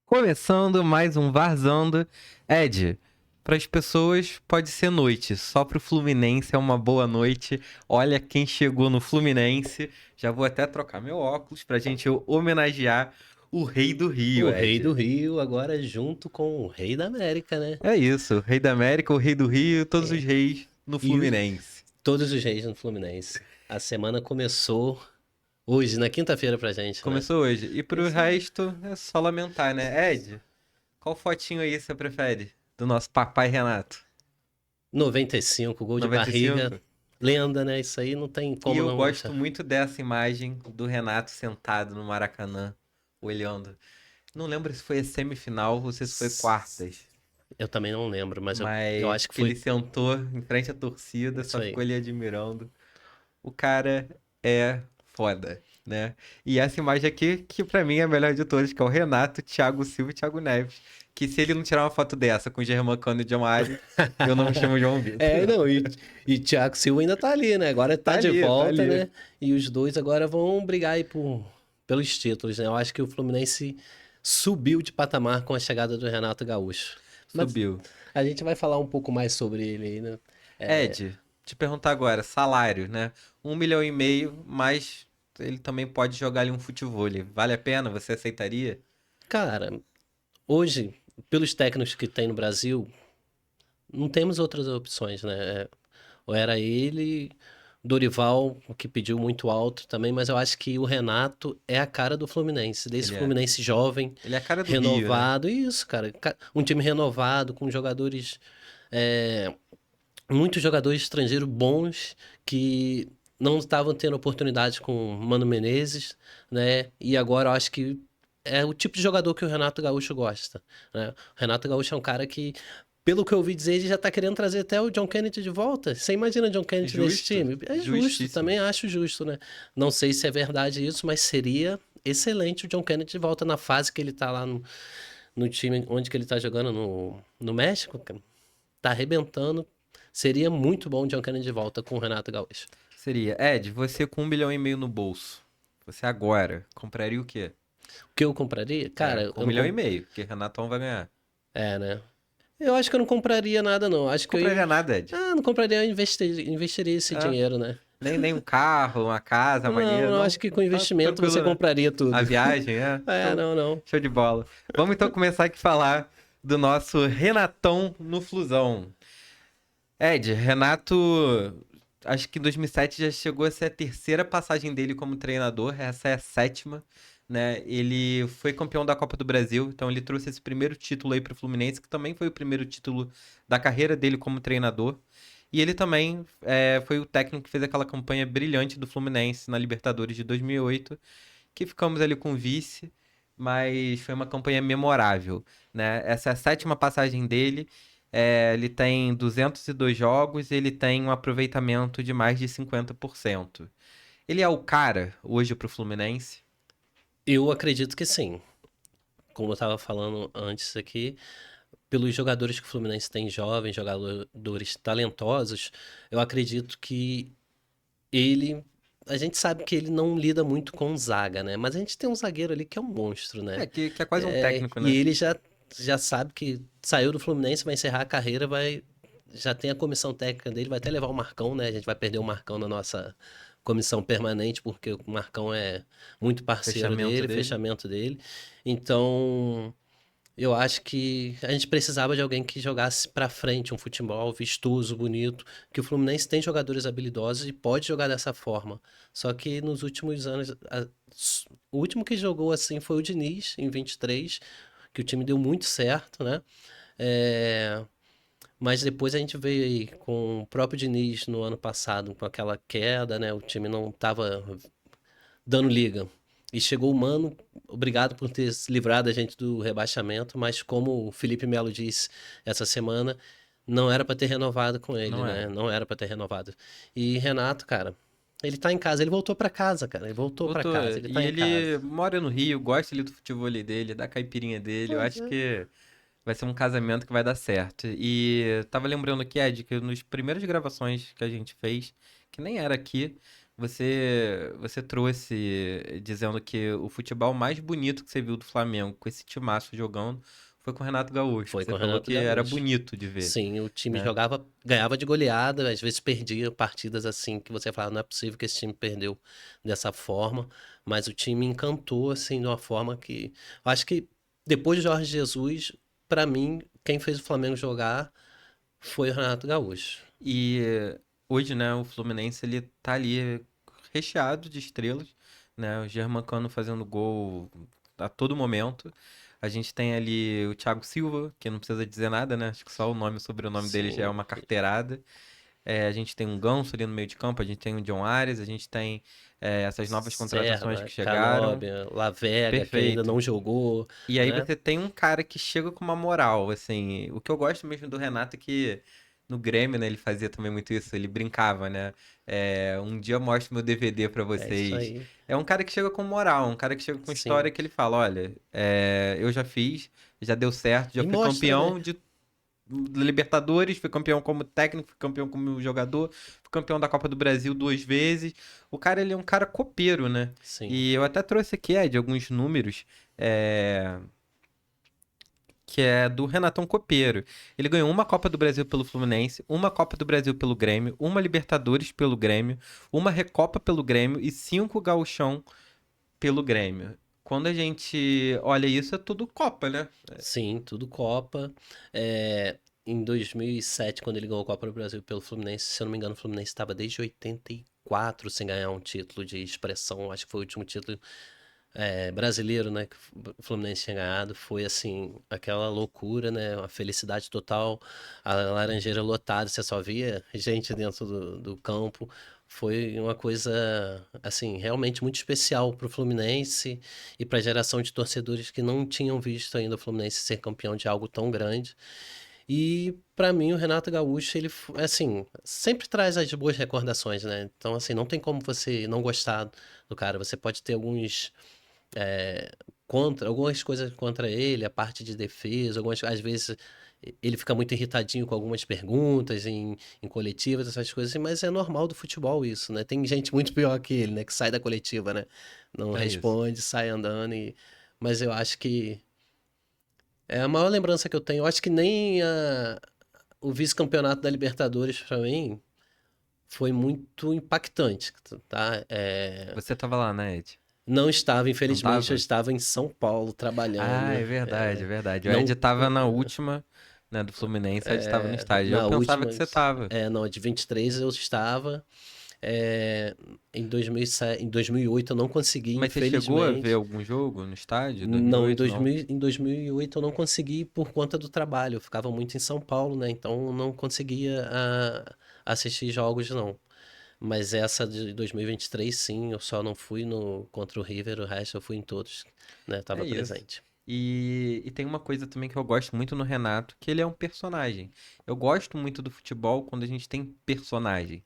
Começando mais um Vazando. Ed, para as pessoas pode ser noite, só para o Fluminense é uma boa noite. Olha quem chegou no Fluminense. Já vou até trocar meu óculos para a gente homenagear o Rei do O Rio, Rei do Ed. Rio agora junto com o Rei da América, né? É isso, o Rei da América, o Rei do Rio, todos os É. reis no E Fluminense. todos os reis no Fluminense. A semana começou hoje, na quinta-feira pra gente, né? Começou hoje. E pro Isso aí. resto é só lamentar, né? Ed, qual fotinho aí você prefere do nosso papai Renato? 95, gol de barriga. 95? Lenda, né? Isso aí não tem E como eu não gosto gostar. muito dessa imagem do Renato sentado no Maracanã, olhando. Não lembro se foi a semifinal ou se foi quartas, Eu também não lembro, mas eu mas acho que que ele foi sentou em frente à torcida, isso só aí. ficou ali admirando. O cara é foda, né? E essa imagem aqui, que pra mim é a melhor de todas, que é o Renato, Thiago Silva e Thiago Neves. Que se ele não tirar uma foto dessa com o Germancano e o John Arias, eu não me chamo João Vitor. É, não, e Thiago Silva ainda tá ali, né? Agora Tá tá de ali, tá volta, ali. né? E os dois agora vão brigar aí pelos títulos, né? Eu acho que o Fluminense subiu de patamar com a chegada do Renato Gaúcho. Mas Subiu. a gente vai falar um pouco mais sobre ele aí, né? Ed, te perguntar agora, salário, né? 1,5 milhão, mas ele também pode jogar ali um futevôlei. Vale a pena? Você aceitaria? Cara, hoje, pelos técnicos que tem no Brasil, não temos outras opções, né? Ou era ele, Dorival, que pediu muito alto também, mas eu acho que o Renato é a cara do Fluminense, desse Ele é. Fluminense jovem, Ele é a cara do Rio, né? renovado, isso, cara, um time renovado, com jogadores, é, muitos jogadores estrangeiros bons que não estavam tendo oportunidade com o Mano Menezes, né? E agora eu acho que é o tipo de jogador que o Renato Gaúcho gosta, né? O Renato Gaúcho é um cara que, pelo que eu ouvi dizer, ele já tá querendo trazer até o John Kennedy de volta. Você imagina John Kennedy nesse Justo, time? É justo, justíssimo. também acho justo, né? Não sei se é verdade isso, mas seria excelente o John Kennedy de volta na fase que ele tá lá no time onde que ele tá jogando no México, cara. Tá arrebentando. Seria muito bom o John Kennedy de volta com o Renato Gaúcho. Seria. Ed, você com 1,5 milhão no bolso. Você agora compraria o quê? O que eu compraria? É, Cara, com eu um não milhão e comp... meio, porque Renatão vai ganhar. É, né? Eu acho que eu não compraria nada, não. Acho que eu Compraria ia... nada, Ed. Ah, não compraria, eu investiria esse É, dinheiro, né? nem um carro, uma casa Não, maneira, eu acho não. que com Tá investimento você tranquilo, né? compraria A tudo. viagem, é. É, Show. não, não. Show de bola. Vamos então começar aqui a falar do nosso Renatão no Flusão. Ed, Renato, acho que em 2007 já chegou a ser a terceira passagem dele como treinador, essa é a sétima, né? Ele foi campeão da Copa do Brasil, então ele trouxe esse primeiro título aí para o Fluminense, que também foi o primeiro título da carreira dele como treinador. E ele também foi o técnico que fez aquela campanha brilhante do Fluminense na Libertadores de 2008, que ficamos ali com vice, mas foi uma campanha memorável, né? Essa é a sétima passagem dele. Ele tem 202 jogos, ele tem um aproveitamento de mais de 50%. Ele é o cara hoje pro Fluminense? Eu acredito que sim. Como eu estava falando antes aqui, pelos jogadores que o Fluminense tem jovens, jogadores talentosos, eu acredito que ele. A gente sabe que ele não lida muito com zaga, né? Mas a gente tem um zagueiro ali que é um monstro, É, né? que é quase um técnico, E né? ele já sabe que saiu do Fluminense, vai encerrar a carreira, já tem a comissão técnica dele, vai até levar o Marcão, né? A gente vai perder o Marcão na nossa comissão permanente, porque o Marcão é muito parceiro Fechamento dele, dele. fechamento dele. Então, eu acho que a gente precisava de alguém que jogasse pra frente um futebol vistoso, bonito, que o Fluminense tem jogadores habilidosos e pode jogar dessa forma. Só que nos últimos anos, o último que jogou assim foi o Diniz, em 23, que o time deu muito certo, né? É, mas depois a gente veio aí com o próprio Diniz no ano passado, com aquela queda, né? O time não estava dando liga. E chegou o Mano, obrigado por ter se livrado a gente do rebaixamento, mas como o Felipe Melo disse essa semana, não era para ter renovado com ele, Não né? era. Não era para ter renovado. E Renato, cara, ele tá em casa, ele voltou para casa, cara. Ele voltou para Voltou. casa, ele E tá em casa. ele mora no Rio, gosta ali do futebol dele, da caipirinha dele. Eu Pois acho é. que vai ser um casamento que vai dar certo. E tava lembrando aqui, Ed, que nos primeiras gravações que a gente fez, que nem era aqui, Você trouxe dizendo que o futebol mais bonito que você viu do Flamengo com esse timaço jogando foi com o Renato Gaúcho. Foi Você com o falou Renato que era Gaúcho. bonito de ver, Sim, o time né? jogava, ganhava de goleada, às vezes perdia partidas assim que você falava, não é possível que esse time perdeu dessa forma, mas o time encantou assim de uma forma que eu acho que depois de Jorge Jesus, pra mim, quem fez o Flamengo jogar foi o Renato Gaúcho. E hoje, né, o Fluminense ele tá ali recheado de estrelas, né? O Germancano fazendo gol a todo momento. A gente tem ali o Thiago Silva, que não precisa dizer nada, né? Acho que só o nome e o sobrenome dele já é Sim, uma carteirada. A gente tem um Ganso ali no meio de campo, a gente tem o John Ares, a gente tem essas novas contratações que Serra, chegaram. Canóbia, Lavega, que ainda Perfeito. não jogou, E aí né? você tem um cara que chega com uma moral, assim. O que eu gosto mesmo do Renato é que no Grêmio, né, ele fazia também muito isso, ele brincava, né? Um dia eu mostro meu DVD pra É isso vocês. aí. É um cara que chega com moral, um cara que chega com Sim. história que ele fala, olha, eu já fiz, já deu certo, já E fui mostra, né? campeão de Libertadores, fui campeão como técnico, fui campeão como jogador, fui campeão da Copa do Brasil 2 vezes. O cara, ele é um cara copeiro, né? Sim. E eu até trouxe aqui, Ed, alguns números. é, que é do Renatão Copeiro. Ele ganhou uma Copa do Brasil pelo Fluminense, uma Copa do Brasil pelo Grêmio, uma Libertadores pelo Grêmio, uma Recopa pelo Grêmio e 5 Gauchão pelo Grêmio. Quando a gente olha isso, é tudo Copa, né? Sim, tudo Copa. É, em 2007, quando ele ganhou a Copa do Brasil pelo Fluminense, se eu não me engano, o Fluminense estava desde 84 sem ganhar um título de expressão. Acho que foi o último título brasileiro, né, que o Fluminense tinha ganhado. Foi assim, aquela loucura, né? Uma felicidade total. A Laranjeira lotada, você só via gente dentro do campo. Foi uma coisa, assim, realmente muito especial para o Fluminense e para a geração de torcedores que não tinham visto ainda o Fluminense ser campeão de algo tão grande. E para mim o Renato Gaúcho, ele assim, sempre traz as boas recordações, né? Então assim, não tem como você não gostar do cara. Você pode ter algumas coisas contra ele, a parte de defesa, às vezes ele fica muito irritadinho com algumas perguntas em coletivas, essas coisas assim, mas é normal do futebol isso, né? Tem gente muito pior que ele, né? Que sai da coletiva, né? Não É isso. responde, sai andando Mas eu acho que é a maior lembrança que eu tenho. Eu acho que nem o vice-campeonato da Libertadores, pra mim, foi muito impactante, tá? Você tava lá, né, Ed? Não estava, Não infelizmente, eu tava? estava em São Paulo Ah, trabalhando. é verdade, é verdade. O Não, Ed tava na última, né, do Fluminense, o Ed tava no estádio. Eu na pensava última, que você tava. não, de 23 eu estava. Em 2007, em 2008 eu não consegui, Mas você chegou a ver infelizmente. algum jogo no estádio? Não, 2008, não? em 2008 eu não consegui por conta do trabalho. Eu ficava muito em São Paulo, né? Então eu não conseguia assistir jogos, não. Mas essa de 2023, sim, eu só não fui no contra o River, o resto eu fui em todos, né? É Tava isso. presente. E tem uma coisa também que eu gosto muito no Renato, que ele é um personagem. Eu gosto muito do futebol quando a gente tem personagem.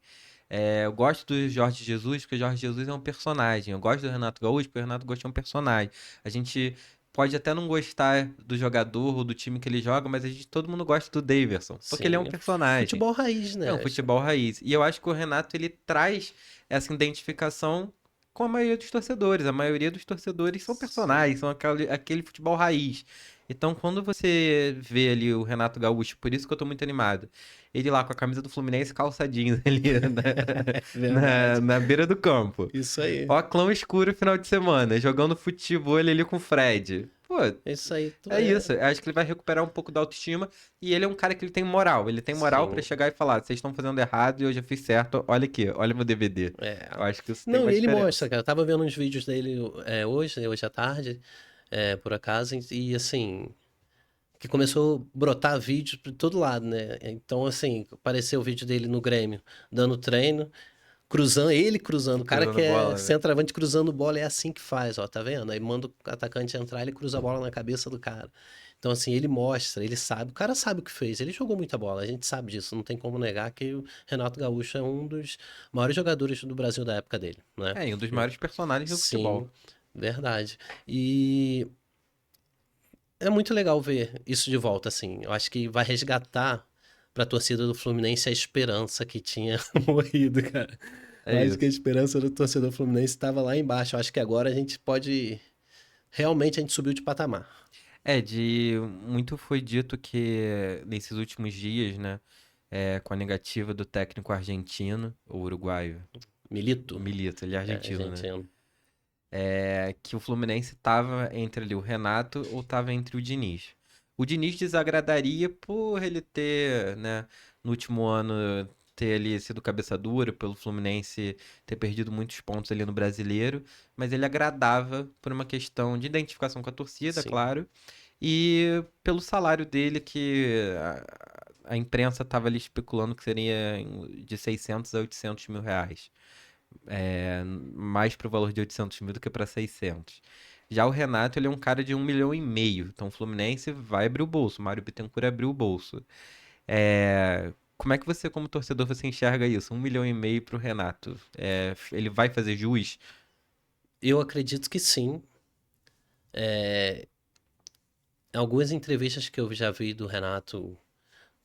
Eu gosto do Jorge Jesus, porque o Jorge Jesus é um personagem. Eu gosto do Renato Gaúcho, porque o Renato Gaúcho é um personagem. A gente pode até não gostar do jogador ou do time que ele joga, mas todo mundo gosta do Daverson, porque ele é um Sim, é personagem. futebol raiz, É um né? futebol raiz. E eu acho que o Renato ele traz essa identificação com a maioria dos torcedores. A maioria dos torcedores são Sim. personagens, são aquele futebol raiz. Então, quando você vê ali o Renato Gaúcho, por isso que eu tô muito animado. Ele lá com a camisa do Fluminense, calça jeans ali na, Verdade. na beira do campo. Isso aí. Ó, clã escuro final de semana, jogando futebol ali com o Fred. Pô, Isso aí. é isso. Eu acho que ele vai recuperar um pouco da autoestima. E ele é um cara que ele tem moral. Ele tem moral pra Sim. chegar e falar: vocês estão fazendo errado e eu já fiz certo. Olha aqui, olha meu DVD. É. Eu acho que isso tem Não, uma e ele diferença. mostra, cara. Eu tava vendo uns vídeos dele hoje, né, hoje à tarde, por acaso, e assim, que começou a brotar vídeos por todo lado, né? Então, assim, apareceu o vídeo dele no Grêmio, dando treino, ele cruzando. O cara que Cruzando é bola, né? centroavante cruzando bola é assim que faz, ó, tá vendo? Aí manda o atacante entrar, ele cruza a bola na cabeça do cara. Então, assim, ele mostra, ele sabe, o cara sabe o que fez, ele jogou muita bola, a gente sabe disso, não tem como negar que o Renato Gaúcho é um dos maiores jogadores do Brasil da época dele, né? E um dos maiores personagens do futebol. Sim, verdade. E é muito legal ver isso de volta, assim. Eu acho que vai resgatar pra torcida do Fluminense a esperança que tinha morrido, cara. É Eu acho que a isso. esperança do torcedor fluminense estava lá embaixo. Eu acho que agora a gente pode. Realmente a gente subiu de patamar. Muito foi dito que nesses últimos dias, né, com a negativa do técnico argentino, ou uruguaio, Milito, Milito, ele é argentino, né? argentino. Que o Fluminense tava entre ali o Renato ou tava entre o Diniz. O Diniz desagradaria por ele ter, né, no último ano ter ali sido cabeça dura, pelo Fluminense ter perdido muitos pontos ali no Brasileiro, mas ele agradava por uma questão de identificação com a torcida, Sim. claro, e pelo salário dele que a imprensa estava ali especulando que seria de 600 a 800 mil reais. Mais pro valor de 800 mil do que para 600. Já o Renato, ele é um cara de 1,5 milhão. Então o Fluminense vai abrir o bolso. O Mário Bittencourt abriu o bolso. Como é que você, como torcedor, você enxerga isso? 1,5 milhão pro Renato. Ele vai fazer jus? Eu acredito que sim. Algumas entrevistas que eu já vi do Renato,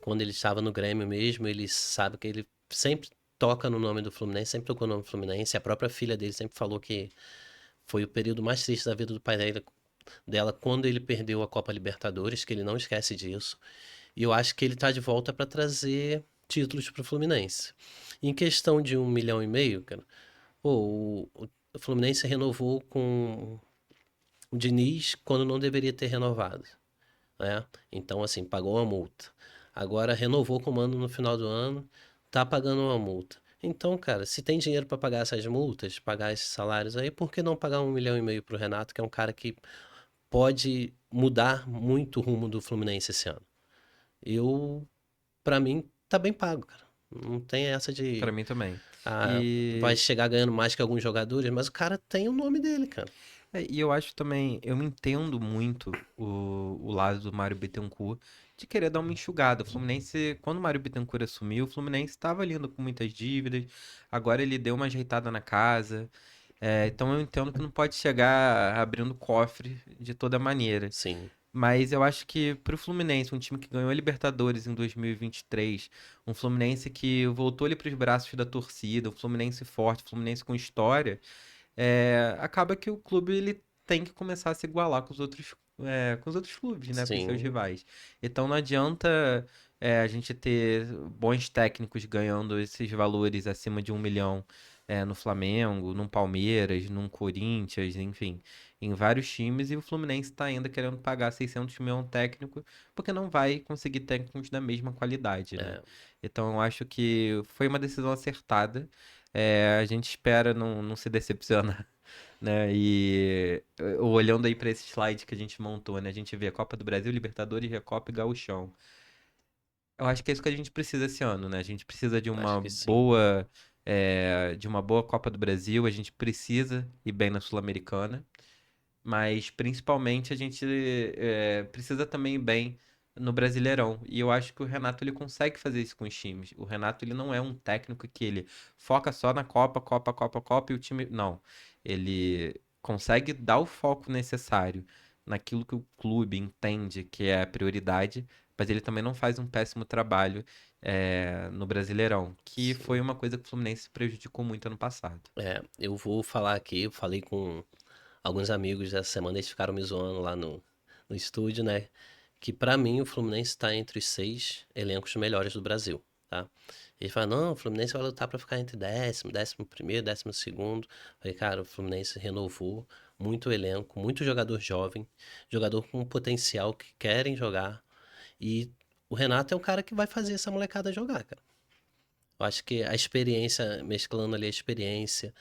quando ele estava no Grêmio mesmo, ele sabe que ele sempre toca no nome do Fluminense, sempre tocou no nome do Fluminense. A própria filha dele sempre falou que foi o período mais triste da vida do pai dela quando ele perdeu a Copa Libertadores, que ele não esquece disso. E eu acho que ele tá de volta para trazer títulos pro Fluminense. Em questão de 1,5 milhão, cara, pô, o Fluminense renovou com o Diniz quando não deveria ter renovado, né? Então, assim, pagou uma multa. Agora renovou o comando no final do ano, tá pagando uma multa. Então, cara, se tem dinheiro para pagar essas multas, pagar esses salários aí, por que não pagar 1,5 milhão pro Renato, que é um cara que pode mudar muito o rumo do Fluminense esse ano? Eu, Pra mim, tá bem pago, cara. Não tem essa Pra de mim também. vai E, chegar ganhando mais que alguns jogadores, mas o cara tem o nome dele, cara. e eu acho também, eu entendo muito o lado do Mário Bittencourt de querer dar uma enxugada. O Fluminense, quando o Mário Bittencourt assumiu, o Fluminense estava lidando com muitas dívidas. Agora ele deu uma ajeitada na casa. Então eu entendo que não pode chegar abrindo cofre de toda maneira. Sim, Mas eu acho que pro Fluminense, um time que ganhou a Libertadores em 2023, um Fluminense que voltou ali pros braços da torcida, um Fluminense forte, um Fluminense com história, acaba que o clube ele tem que começar a se igualar com os outros clubes, né, com os seus sim, rivais. Então não adianta a gente ter bons técnicos ganhando esses valores acima de 1 milhão no Flamengo, num Palmeiras, num Corinthians, enfim, em vários times e o Fluminense está ainda querendo pagar 600 mil a um técnico porque não vai conseguir técnicos da mesma qualidade, né? é, Então eu acho que foi uma decisão acertada. A gente espera não se decepcionar, né? E olhando aí para esse slide que a gente montou, né? A gente vê a Copa do Brasil, Libertadores, Recopa e Gauchão. Eu acho que é isso que a gente precisa esse ano, né? A gente precisa acho que sim. de uma boa Copa do Brasil. A gente precisa ir bem na Sul-Americana, mas principalmente a gente precisa também ir bem no Brasileirão. E eu acho que o Renato ele consegue fazer isso com os times. O Renato ele não é um técnico que ele foca só na Copa, Copa, Copa, Copa e o time. Não. Ele consegue dar o foco necessário naquilo que o clube entende que é a prioridade, mas ele também não faz um péssimo trabalho no Brasileirão, que foi Sim. uma coisa que o Fluminense prejudicou muito ano passado. Eu vou falar aqui, eu falei com alguns amigos essa semana, eles ficaram me zoando lá no estúdio, né? Que pra mim o Fluminense está entre os 6 elencos melhores do Brasil, tá? Eles falam, não, o Fluminense vai lutar pra ficar entre décimo primeiro, 12º. Falei, cara, o Fluminense renovou muito o elenco, muito jogador jovem, jogador com potencial que querem jogar. E o Renato é um cara que vai fazer essa molecada jogar, cara. Eu acho que a experiência, mesclando ali a experiência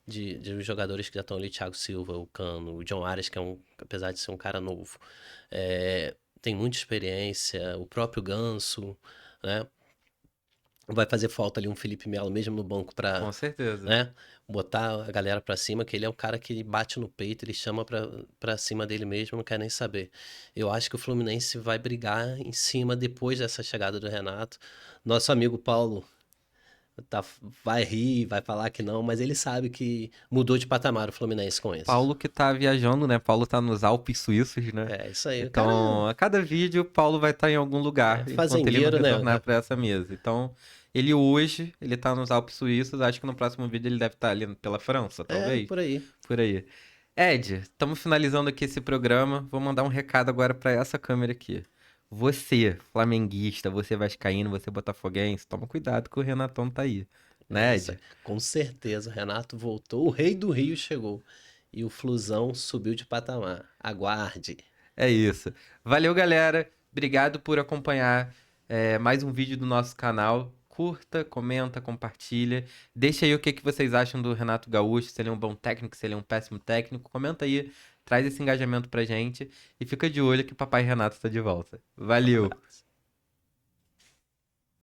de os jogadores que já estão ali, Thiago Silva, o Cano, o John Arias, que é apesar de ser um cara novo, tem muita experiência, o próprio Ganso, né? Vai fazer falta ali um Felipe Melo mesmo no banco Com pra, certeza. né, botar a galera pra cima, que ele é um cara que bate no peito, ele chama pra cima dele mesmo, não quer nem saber. Eu acho que o Fluminense vai brigar em cima depois dessa chegada do Renato. Nosso amigo Paulo tá, vai rir, vai falar que não, mas ele sabe que mudou de patamar o Fluminense com isso. Paulo que tá viajando, né? Paulo tá nos Alpes suíços, né? É isso aí, o cara Então, a cada vídeo, Paulo vai estar em algum é lugar enquanto ele não fazendeiro, né? retornar para essa mesa. Então, Ele hoje, ele tá nos Alpes Suíços, acho que no próximo vídeo ele deve estar ali pela França, É, talvez. por aí. Por aí. Ed, estamos finalizando aqui esse programa. Vou mandar um recado agora para essa câmera aqui. Você, flamenguista, você vascaíno, você botafoguense, toma cuidado que o Renatão tá aí. É Né, isso aí. Ed? Com certeza, o Renato voltou, o rei do Rio chegou. E o Flusão subiu de patamar. Aguarde. É isso. Valeu, galera. Obrigado por acompanhar mais um vídeo do nosso canal. Curta, comenta, compartilha. Deixa aí o que que vocês acham do Renato Gaúcho, se ele é um bom técnico, se ele é um péssimo técnico. Comenta aí, traz esse engajamento pra gente. E fica de olho que o Papai Renato tá de volta. Valeu!